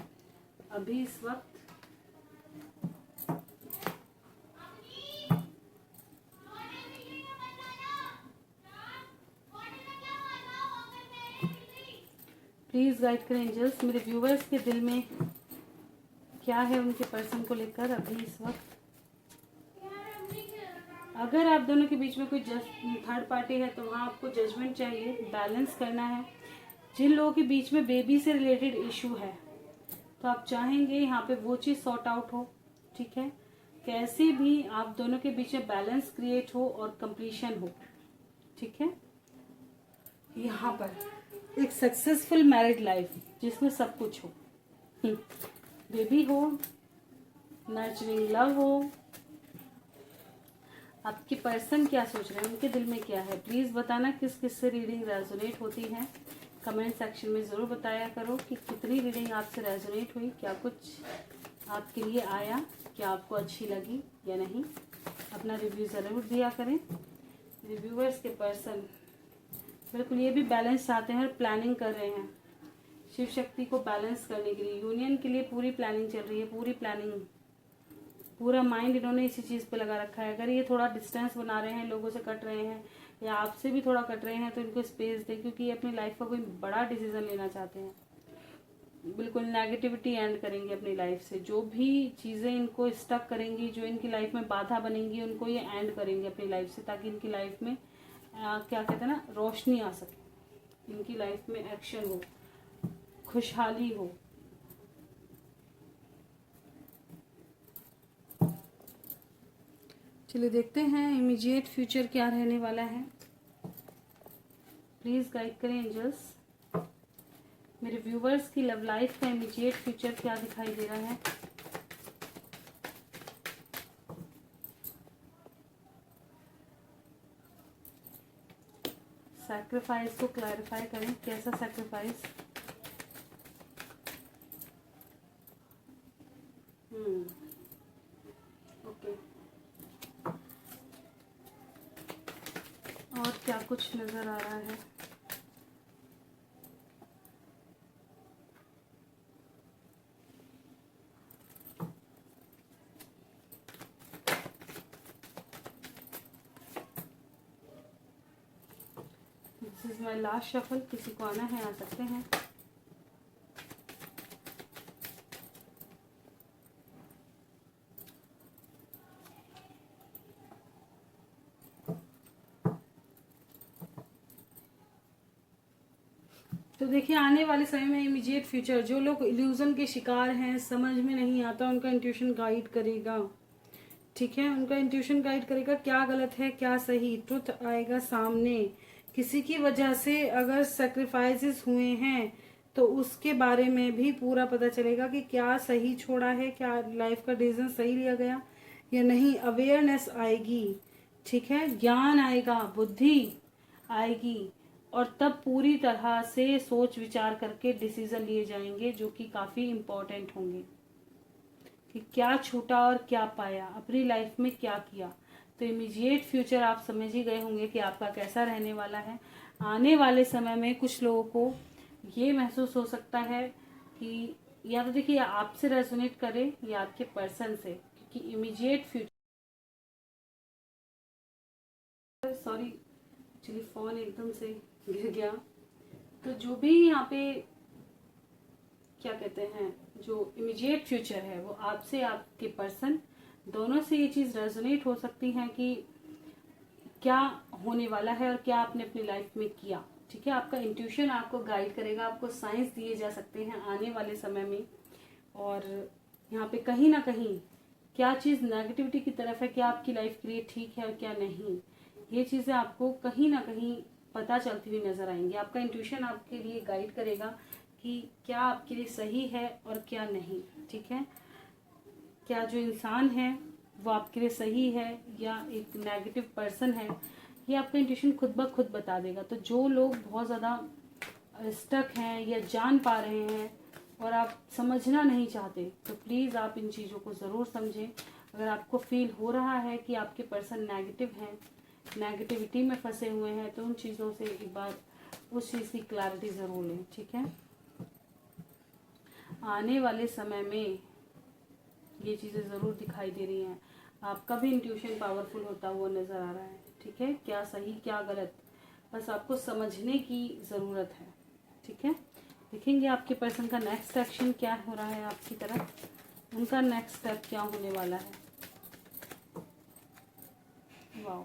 अभी इस वक्त। प्लीज गाइड करें एंजल्स, मेरे व्यूवर्स के दिल में क्या है उनके पर्सन को लेकर अभी इस वक्त। अगर आप दोनों के बीच में कोई थर्ड पार्टी है तो वहाँ आपको जजमेंट चाहिए, बैलेंस करना है। जिन लोगों के बीच में बेबी से रिलेटेड इशू है तो आप चाहेंगे यहाँ पे वो चीज़ सॉर्ट आउट हो। ठीक है, कैसे भी आप दोनों के बीच में बैलेंस क्रिएट हो और कंप्लीशन हो। ठीक है, यहाँ पर एक सक्सेसफुल मैरिड लाइफ जिसमें सब कुछ हो, बेबी हो, नर्चरिंग लव हो। आपके पर्सन क्या सोच रहे हैं, उनके दिल में क्या है, प्लीज बताना। किस किस से रीडिंग रेजोनेट होती है कमेंट सेक्शन में जरूर बताया करो कि कितनी रीडिंग आपसे रेजोनेट हुई, क्या कुछ आपके लिए आया, क्या आपको अच्छी लगी या नहीं। अपना रिव्यू ज़रूर दिया करें। रिव्यूअर्स के पर्सन बिल्कुल ये भी बैलेंस चाहते हैं और प्लानिंग कर रहे हैं शिव शक्ति को बैलेंस करने के लिए। यूनियन के लिए पूरी प्लानिंग चल रही है, पूरी प्लानिंग, पूरा माइंड इन्होंने इसी चीज़ पे लगा रखा है। अगर ये थोड़ा डिस्टेंस बना रहे हैं, लोगों से कट रहे हैं या आपसे भी थोड़ा कट रहे हैं तो इनको स्पेस दें, क्योंकि ये अपनी लाइफ का कोई बड़ा डिसीजन लेना चाहते हैं। बिल्कुल नेगेटिविटी एंड करेंगे अपनी लाइफ से। जो भी चीज़ें इनको स्टक करेंगी, जो इनकी लाइफ में बाधा बनेंगी, उनको ये एंड करेंगे अपनी लाइफ से, ताकि इनकी लाइफ में क्या कहते हैं ना, रोशनी आ सके, इनकी लाइफ में एक्शन हो, खुशहाली हो। चलिए देखते हैं इमीडिएट फ्यूचर क्या रहने वाला है। प्लीज गाइड करें एंजल्स, मेरे व्यूवर्स की लव लाइफ का इमीडिएट फ्यूचर क्या दिखाई दे रहा है। सैक्रिफाइस को क्लैरिफाई करें, कैसा सैक्रिफाइस। ओके, और क्या कुछ नजर आ रहा है। This is my last shuffle, किसी को आना है आ सकते हैं। तो देखिए आने वाले समय में इमीडिएट फ्यूचर, जो लोग इल्यूजन के शिकार हैं, समझ में नहीं आता, उनका इंट्यूशन गाइड करेगा। ठीक है, उनका इंट्यूशन गाइड करेगा, क्या गलत है क्या सही, ट्रुथ आएगा सामने। किसी की वजह से अगर सेक्रीफाइसेस हुए हैं तो उसके बारे में भी पूरा पता चलेगा कि क्या सही छोड़ा है, क्या लाइफ का डिसीजन सही लिया गया या नहीं। अवेयरनेस आएगी, ठीक है, ज्ञान आएगा, बुद्धि आएगी, और तब पूरी तरह से सोच विचार करके डिसीजन लिए जाएंगे जो कि काफी इम्पोर्टेंट होंगे कि क्या छूटा और क्या पाया, अपनी लाइफ में क्या किया। तो इमीडिएट फ्यूचर आप समझ ही गए होंगे कि आपका कैसा रहने वाला है। आने वाले समय में कुछ लोगों को ये महसूस हो सकता है कि या तो देखिए आपसे रेजोनेट करे या आपके पर्सन से, क्योंकि immediate future, sorry actually phone एकदम से गिर गया। तो जो भी यहाँ पे क्या कहते हैं, जो इमीडिएट फ्यूचर है वो आपसे आपके पर्सन दोनों से ये चीज़ रेजोनेट हो सकती है कि क्या होने वाला है और क्या आपने अपनी लाइफ में किया। ठीक है, आपका इंट्यूशन आपको गाइड करेगा, आपको साइंस दिए जा सकते हैं आने वाले समय में। और यहाँ पे कहीं ना कहीं क्या चीज़ नेगेटिविटी की तरफ है, क्या आपकी लाइफ के लिए ठीक है और क्या नहीं, ये चीज़ें आपको कहीं ना कहीं पता चलती हुई नजर आएंगी। आपका इंट्यूशन आपके लिए गाइड करेगा कि क्या आपके लिए सही है और क्या नहीं। ठीक है, क्या जो इंसान है वो आपके लिए सही है या एक नेगेटिव पर्सन है, ये आपका इंट्यूशन खुद ब खुद बता देगा। तो जो लोग बहुत ज़्यादा स्टक हैं या जान पा रहे हैं और आप समझना नहीं चाहते, तो प्लीज़ आप इन चीज़ों को ज़रूर समझें। अगर आपको फील हो रहा है कि आपके पर्सन नेगेटिव हैं, नेगेटिविटी में फंसे हुए हैं, तो उन चीज़ों से एक बार उस चीज़ की क्लैरिटी ज़रूर लें। ठीक है, आने वाले समय में ये चीज़ें ज़रूर दिखाई दे रही हैं। आपका भी इंट्यूशन पावरफुल होता हुआ नज़र आ रहा है। ठीक है, क्या सही क्या गलत, बस आपको समझने की ज़रूरत है। ठीक है, देखेंगे आपके पर्सन का नेक्स्ट एक्शन क्या हो रहा है आपकी तरफ, उनका नेक्स्ट स्टेप क्या होने वाला है। वाह,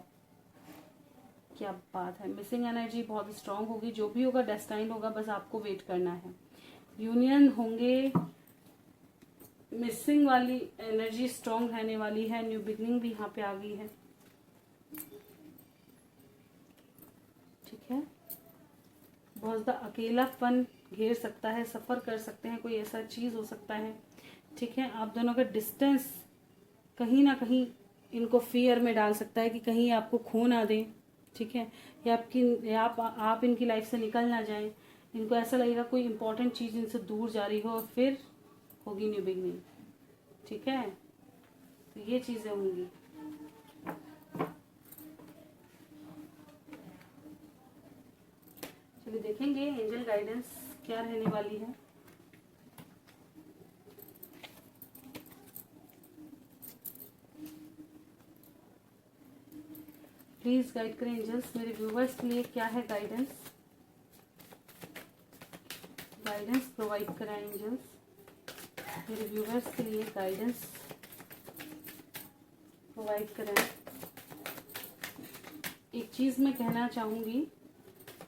क्या बात है। मिसिंग एनर्जी बहुत स्ट्रांग होगी, जो भी होगा डेस्टाइन होगा, बस आपको वेट करना है। यूनियन होंगे, मिसिंग वाली एनर्जी स्ट्रांग रहने वाली है, न्यू बिगनिंग भी यहाँ पे आ गई है। ठीक है, बहुत ज़्यादा अकेलापन घेर सकता है, सफ़र कर सकते हैं, कोई ऐसा चीज़ हो सकता है। ठीक है, आप दोनों का डिस्टेंस कहीं ना कहीं इनको फियर में डाल सकता है कि कहीं आपको खो ना दें। ठीक है, या आप इनकी लाइफ से निकल ना जाएं। इनको ऐसा लगेगा कोई इंपॉर्टेंट चीज़ इनसे दूर जा रही हो और फिर होगी न्यू बिगनिंग। ठीक है, तो ये चीज़ें होंगी। चलिए देखेंगे एंजल गाइडेंस क्या रहने वाली है। प्लीज गाइड करें एंजल्स, मेरे व्यूवर्स के लिए क्या है गाइडेंस, गाइडेंस प्रोवाइड करें एंजल्स, मेरे व्यूवर्स के लिए गाइडेंस प्रोवाइड करें। एक चीज़ मैं कहना चाहूँगी,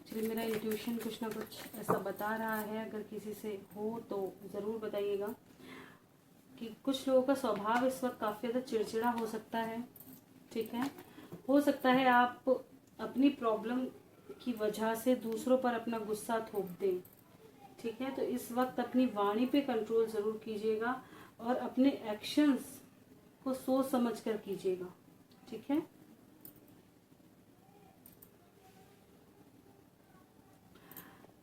चलिए मेरा इंट्यूशन कुछ ना कुछ ऐसा बता रहा है, अगर किसी से हो तो ज़रूर बताइएगा कि कुछ लोगों का स्वभाव इस वक्त काफ़ी ज़्यादा चिड़चिड़ा हो सकता है। ठीक है, हो सकता है आप अपनी प्रॉब्लम की वजह से दूसरों पर अपना गुस्सा थोप दें। ठीक है, तो इस वक्त अपनी वाणी पे कंट्रोल ज़रूर कीजिएगा और अपने एक्शंस को सोच समझ कर कीजिएगा। ठीक है,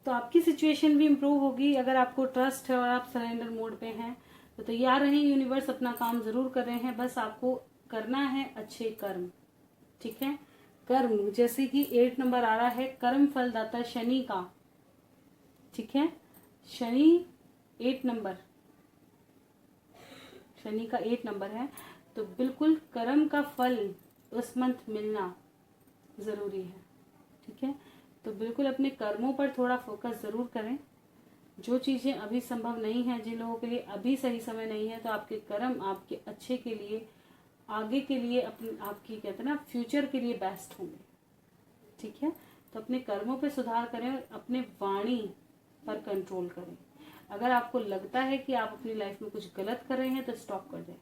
तो आपकी सिचुएशन भी इम्प्रूव होगी। अगर आपको ट्रस्ट है और आप सरेंडर मोड पे हैं तो तैयार रहें, यूनिवर्स अपना काम ज़रूर कर रहे हैं, बस आपको करना है अच्छे कर्म। ठीक है, कर्म जैसे कि 8 नंबर आ रहा है, कर्म फलदाता शनि का। ठीक है, शनि 8 नंबर, शनि का 8 नंबर है, तो बिल्कुल कर्म का फल उस मंथ मिलना ज़रूरी है। ठीक है, तो बिल्कुल अपने कर्मों पर थोड़ा फोकस ज़रूर करें। जो चीज़ें अभी संभव नहीं है, जिन लोगों के लिए अभी सही समय नहीं है, तो आपके कर्म आपके अच्छे के लिए, आगे के लिए, अपनी आपकी कहते हैं ना फ्यूचर के लिए बेस्ट होंगे। ठीक है, तो अपने कर्मों पे सुधार करें और अपने वाणी पर कंट्रोल करें। अगर आपको लगता है कि आप अपनी लाइफ में कुछ गलत कर रहे हैं तो स्टॉप कर दें।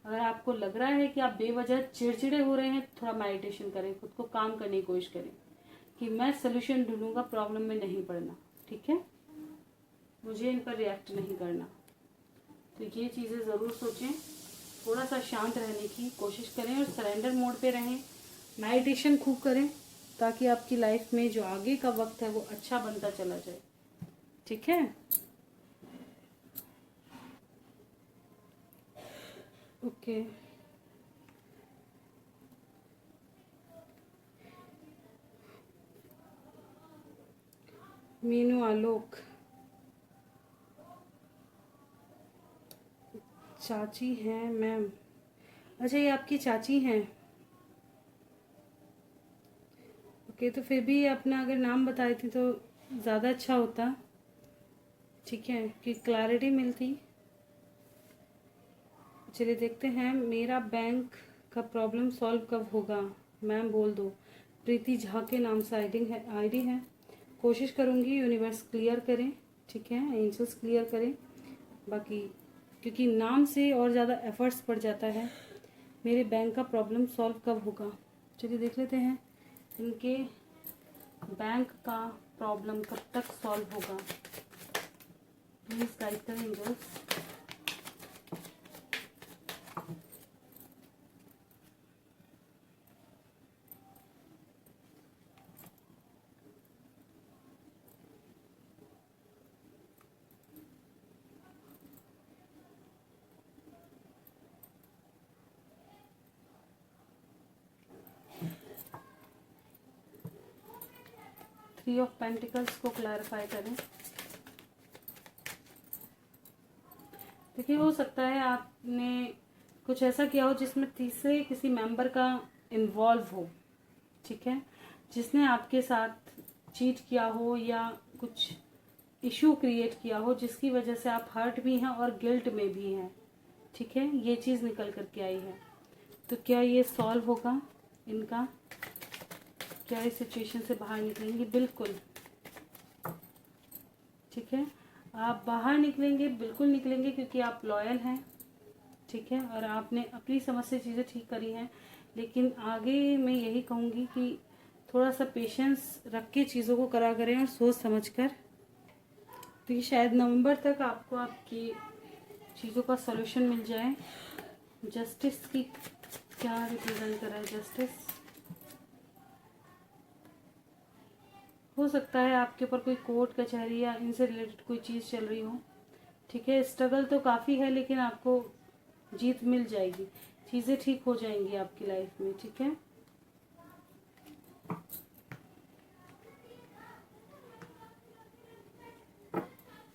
अगर आपको लग रहा है कि आप बेवजह चिड़चिड़े हो रहे हैं, थोड़ा मेडिटेशन करें, खुद को काम करने की कोशिश करें कि मैं सोल्यूशन ढूंढूंगा, प्रॉब्लम में नहीं पड़ना। ठीक है, मुझे इन पर रिएक्ट नहीं करना। तो ये चीज़ें ज़रूर सोचें, थोड़ा सा शांत रहने की कोशिश करें और सरेंडर मोड पे रहें, मेडिटेशन खूब करें, ताकि आपकी लाइफ में जो आगे का वक्त है वो अच्छा बनता चला जाए। ठीक है, ओके। मीनू आलोक, चाची हैं मैम, अच्छा ये आपकी चाची हैं। ओके, तो फिर भी अपना अगर नाम बताई थी तो ज़्यादा अच्छा होता, ठीक है, कि क्लैरिटी मिलती। चलिए देखते हैं, मेरा बैंक का प्रॉब्लम सॉल्व कब होगा, मैम बोल दो। प्रीति झा के नाम से आईडी है। कोशिश करूँगी यूनिवर्स क्लियर करें, ठीक है, एंजल्स क्लियर करें। बाकी क्योंकि नाम से और ज़्यादा एफर्ट्स पड़ जाता है। मेरे बैंक का प्रॉब्लम सॉल्व कब होगा, चलिए देख लेते हैं इनके बैंक का प्रॉब्लम कब तक सॉल्व होगा। प्लीज़ गाइड करें एंजल्स। 3 ऑफ पेंटिकल्स को क्लैरिफाई करें। देखिए, हो सकता है आपने कुछ ऐसा किया हो जिसमें तीसरे किसी मेंबर का इन्वॉल्व हो, ठीक है, जिसने आपके साथ चीट किया हो या कुछ इशू क्रिएट किया हो जिसकी वजह से आप हर्ट भी हैं और गिल्ट में भी हैं, ठीक है, ये चीज़ निकल करके आई है। तो क्या ये सॉल्व होगा इनका, क्या इस सिचुएशन से बाहर निकलेंगे? बिल्कुल, ठीक है, आप बाहर निकलेंगे, बिल्कुल निकलेंगे, क्योंकि आप लॉयल हैं, ठीक है, और आपने अपनी समझ से चीज़ें ठीक करी हैं। लेकिन आगे मैं यही कहूँगी कि थोड़ा सा पेशेंस रख के चीज़ों को करा करें और सोच समझ कर। तो ये शायद नवंबर तक आपको आपकी चीज़ों का सॉल्यूशन मिल जाए। जस्टिस की क्या रिप्रेजेंट कर रहा है जस्टिस? हो सकता है आपके ऊपर कोई कोर्ट कचहरी या इनसे रिलेटेड कोई चीज़ चल रही हो, ठीक है, स्ट्रगल तो काफ़ी है लेकिन आपको जीत मिल जाएगी, चीज़ें ठीक हो जाएंगी आपकी लाइफ में, ठीक है।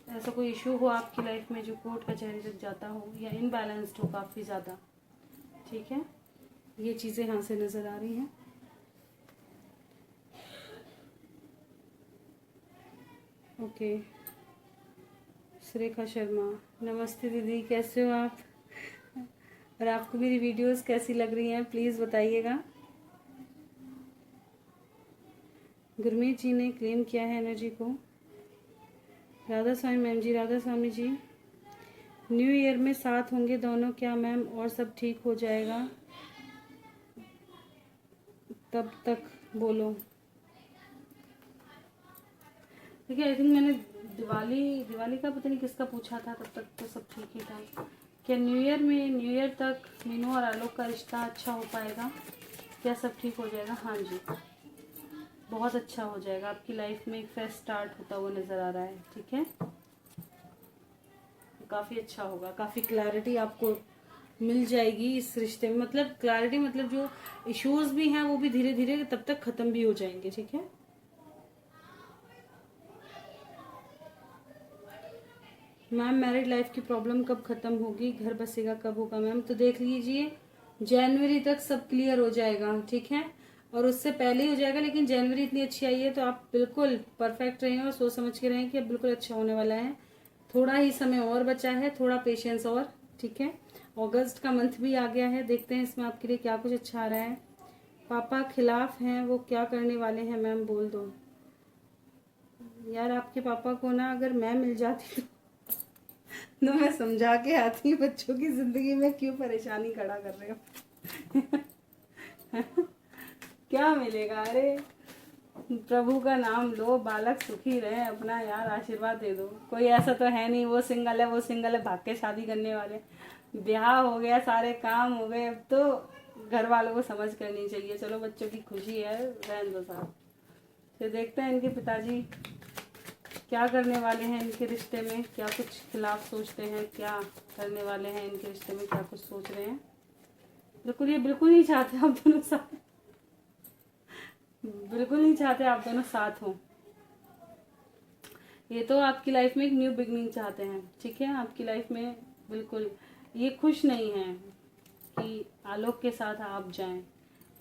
ऐसा कोई इशू हो आपकी लाइफ में जो कोर्ट कचहरी तक जाता हो या इनबैलेंस्ड हो काफ़ी ज़्यादा, ठीक है, ये चीज़ें यहाँ से नज़र आ रही हैं। ओके, सुरेखा शर्मा, नमस्ते दीदी, कैसे हो आप? और आपको मेरी वीडियोस कैसी लग रही हैं प्लीज़ बताइएगा। गुरमीत जी ने क्लेम किया है एनर्जी को। राधा स्वामी मैम जी, राधा स्वामी जी, न्यू ईयर में साथ होंगे दोनों क्या मैम, और सब ठीक हो जाएगा तब तक बोलो। देखिए, आई थिंक मैंने दिवाली का पता नहीं किसका पूछा था, तब तक तो सब ठीक ही था। क्या न्यू ईयर तक मीनू और आलोक का रिश्ता अच्छा हो पाएगा, क्या सब ठीक हो जाएगा? हाँ जी, बहुत अच्छा हो जाएगा, आपकी लाइफ में एक फ्रेश स्टार्ट होता हुआ नज़र आ रहा है, ठीक है, काफ़ी अच्छा होगा, काफ़ी क्लैरिटी आपको मिल जाएगी इस रिश्ते में। मतलब क्लैरिटी मतलब जो इश्यूज भी हैं वो भी धीरे धीरे तब तक ख़त्म भी हो जाएंगे, ठीक है। मैम, मैरिड लाइफ की प्रॉब्लम कब ख़त्म होगी, घर बसेगा कब होगा मैम? तो देख लीजिए, जनवरी तक सब क्लियर हो जाएगा, ठीक है, और उससे पहले ही हो जाएगा, लेकिन जनवरी इतनी अच्छी आई है तो आप बिल्कुल परफेक्ट रहें और सोच समझ के रहें कि अब बिल्कुल अच्छा होने वाला है। थोड़ा ही समय और बचा है, थोड़ा पेशेंस और, ठीक है। अगस्त का मंथ भी आ गया है, देखते हैं इसमें आपके लिए क्या कुछ अच्छा आ रहा है। पापा खिलाफ हैं, वो क्या करने वाले हैं मैम बोल दो। यार, आपके पापा को ना अगर मैं मिल जाती तो मैं समझा के आती, बच्चों की जिंदगी में क्यों परेशानी खड़ा कर रहे हो। क्या मिलेगा? अरे प्रभु का नाम लो, बालक सुखी रहे अपना, यार आशीर्वाद दे दो। कोई ऐसा तो है नहीं वो सिंगल है भाग के शादी करने वाले। ब्याह हो गया, सारे काम हो गए, अब तो घर वालों को समझ करनी चाहिए। चलो, बच्चों की खुशी है, रहने दो साहब। फिर देखते हैं इनके पिताजी क्या करने वाले हैं इनके रिश्ते में, क्या कुछ खिलाफ सोचते हैं, क्या करने वाले हैं इनके रिश्ते में, क्या कुछ सोच रहे हैं। बिल्कुल, ये बिल्कुल नहीं चाहते आप दोनों साथ, बिल्कुल नहीं चाहते आप दोनों साथ हो। ये तो आपकी लाइफ में एक न्यू बिगनिंग चाहते हैं, ठीक है, आपकी लाइफ में बिल्कुल ये खुश नहीं है कि आलोक के साथ आप जाएं।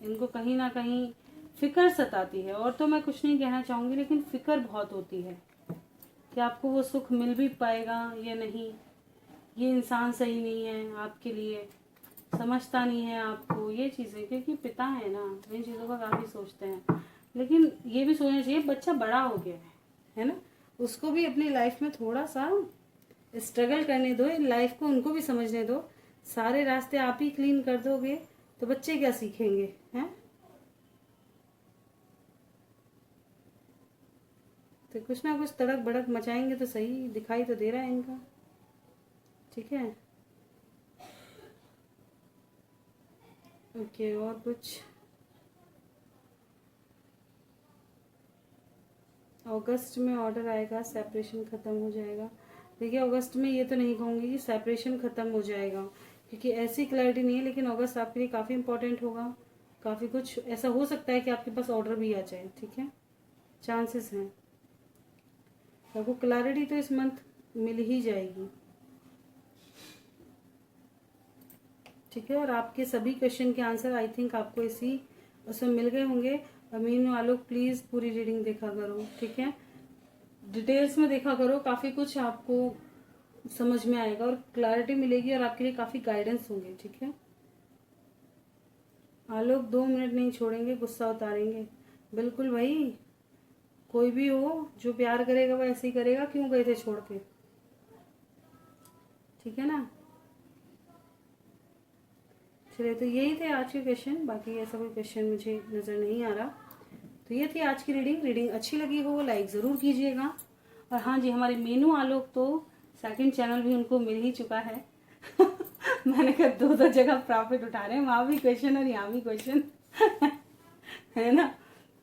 इनको कहीं ना कहीं फिक्र सताती है। और तो मैं कुछ नहीं कहना चाहूँगी, लेकिन फिक्र बहुत होती है कि आपको वो सुख मिल भी पाएगा या नहीं, ये इंसान सही नहीं है आपके लिए, समझता नहीं है आपको, ये चीज़ें। क्योंकि पिता है ना, इन चीज़ों का काफ़ी सोचते हैं। लेकिन ये भी सोचना चाहिए बच्चा बड़ा हो गया है ना, उसको भी अपनी लाइफ में थोड़ा सा स्ट्रगल करने दो, लाइफ को उनको भी समझने दो। सारे रास्ते आप ही क्लीन कर दोगे तो बच्चे क्या सीखेंगे, हैं? तो कुछ ना कुछ तड़क भड़क मचाएंगे तो सही, दिखाई तो दे रहा है इनका। ठीक है, ओके। और कुछ? अगस्त में ऑर्डर आएगा, सेपरेशन ख़त्म हो जाएगा। देखिए, अगस्त में ये तो नहीं कहूँगी कि सेपरेशन ख़त्म हो जाएगा, क्योंकि ऐसी क्लैरिटी नहीं है। लेकिन अगस्त आपके लिए काफ़ी इंपॉर्टेंट होगा। काफ़ी कुछ ऐसा हो सकता है कि आपके पास ऑर्डर भी आ जाए। ठीक है, चांसेस हैं। आपको क्लैरिटी तो इस मंथ मिल ही जाएगी। ठीक है, और आपके सभी क्वेश्चन के आंसर आई थिंक आपको इसी उसमें मिल गए होंगे। अमीन वालों प्लीज़ पूरी रीडिंग देखा करो। ठीक है, डिटेल्स में देखा करो, काफ़ी कुछ आपको समझ में आएगा और क्लैरिटी मिलेगी और आपके लिए काफ़ी गाइडेंस होंगे। ठीक है, आलोक 2 मिनट नहीं छोड़ेंगे, गुस्सा उतारेंगे। बिल्कुल भाई, कोई भी हो जो प्यार करेगा वो ऐसे ही करेगा, क्यों गए थे छोड़ के? ठीक है ना। चलिए, तो यही थे आज के क्वेश्चन, बाकी ऐसा कोई क्वेश्चन मुझे नज़र नहीं आ रहा। तो ये थी आज की रीडिंग अच्छी लगी हो लाइक ज़रूर कीजिएगा। और हाँ जी, हमारे मीनू आलोक तो सेकंड चैनल भी उनको मिल ही चुका है। मैंने कहा दो जगह प्रॉफिट उठा रहे हैं, वहाँ भी क्वेश्चन और यहाँ भी क्वेश्चन। है ना।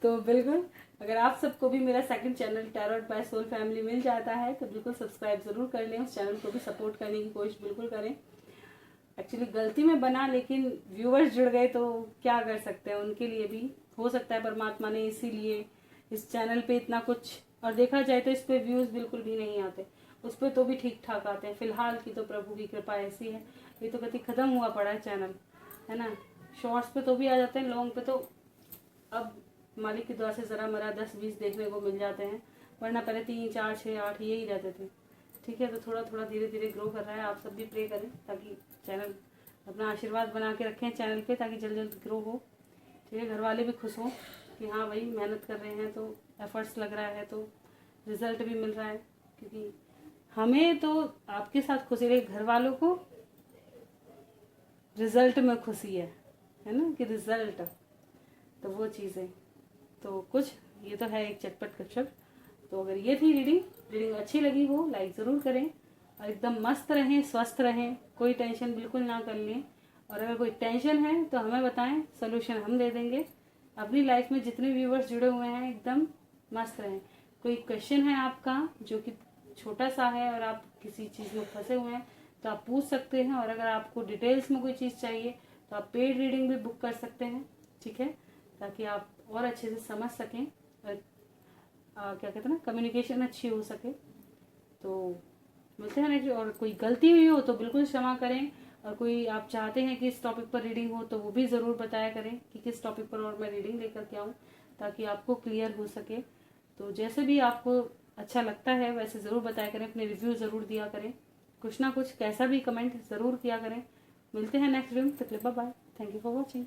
तो बिल्कुल, अगर आप सबको भी मेरा second channel Tarot by Soul Family मिल जाता है तो बिल्कुल सब्सक्राइब ज़रूर कर लें, उस चैनल को भी सपोर्ट करने की कोशिश बिल्कुल करें। एक्चुअली गलती में बना, लेकिन व्यूअर्स जुड़ गए तो क्या कर सकते हैं, उनके लिए भी हो सकता है परमात्मा ने इसीलिए इस चैनल पे इतना कुछ। और देखा जाए तो इस पे व्यूज़ बिल्कुल भी नहीं आते, उस पर तो भी ठीक ठाक आते हैं। फिलहाल की तो प्रभु की कृपा ऐसी है, ये तो कभी ख़त्म हुआ पड़ा है चैनल, है ना। शॉर्ट्स पे तो भी आ जाते हैं, लॉन्ग पे तो अब मालिक की दुआ से ज़रा मरा 10-20 देखने को मिल जाते हैं, वरना पहले 3, 4, 6, 8 यही रहते थे। ठीक है, तो थोड़ा थोड़ा धीरे धीरे ग्रो कर रहा है। आप सब भी प्रे करें ताकि चैनल, अपना आशीर्वाद बना के रखें चैनल पे, ताकि जल्द जल्द ग्रो हो। ठीक है, घर वाले भी खुश हों कि हाँ भाई मेहनत कर रहे हैं, तो एफर्ट्स लग रहा है तो रिजल्ट भी मिल रहा है। क्योंकि हमें तो आपके साथ खुशी रही, घर वालों को रिजल्ट में खुशी है ना, कि रिजल्ट, तो वो चीज़ें तो कुछ ये तो है एक चटपट कचर। तो अगर ये थी रीडिंग अच्छी लगी हो लाइक ज़रूर करें, और एकदम मस्त रहें, स्वस्थ रहें, कोई टेंशन बिल्कुल ना कर लें। और अगर कोई टेंशन है तो हमें बताएं, सोल्यूशन हम दे देंगे। अपनी लाइफ में जितने व्यूवर्स जुड़े हुए हैं एकदम मस्त रहें। कोई क्वेश्चन है आपका जो कि छोटा सा है और आप किसी चीज़ में फंसे हुए हैं तो आप पूछ सकते हैं। और अगर आपको डिटेल्स में कोई चीज़ चाहिए तो आप पेड रीडिंग भी बुक कर सकते हैं। ठीक है, ताकि आप और अच्छे से समझ सकें और क्या कहते हैं ना, कम्युनिकेशन अच्छी हो सके। तो मिलते हैं नेक्स्ट। और कोई गलती हुई हो तो बिल्कुल क्षमा करें, और कोई आप चाहते हैं कि इस टॉपिक पर रीडिंग हो तो वो भी ज़रूर बताया करें कि किस टॉपिक पर और मैं रीडिंग लेकर के आऊँ, ताकि आपको क्लियर हो सके। तो जैसे भी आपको अच्छा लगता है वैसे ज़रूर बताया करें, अपने रिव्यू ज़रूर दिया करें, कुछ ना कुछ कैसा भी कमेंट ज़रूर किया करें। मिलते हैं नेक्स्ट वीडियो, तक bye bye, thank you for watching.